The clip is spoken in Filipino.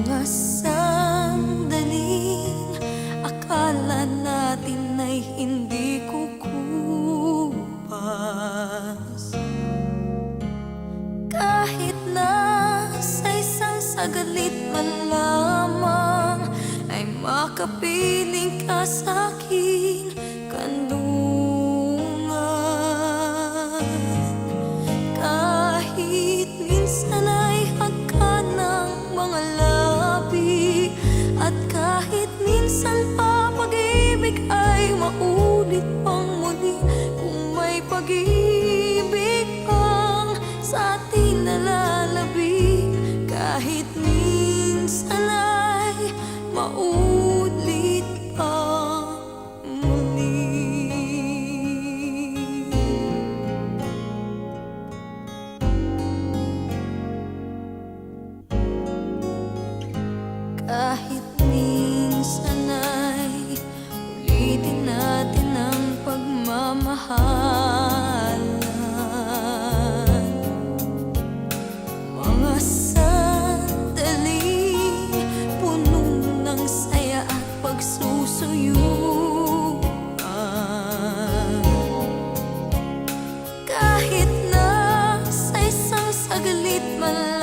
Mga sandaling akala natin ay hindi kukupas, kahit na sa isang sagalit man lamang ay makapiling ka sa'king kanlungan. Kahit minsan ay hagkan ng mga labi, at kahit minsan pa pag-ibig ay maulit pang muli, kung may pag-ibig pang sa atin nalalabi, kahit minsan ay maulit pang muli. Kahit minsan ay ulitin natin ang pagmamahalan. Mga sandali puno ng saya at pagsusuyuan. Kahit na sa isang sagalit man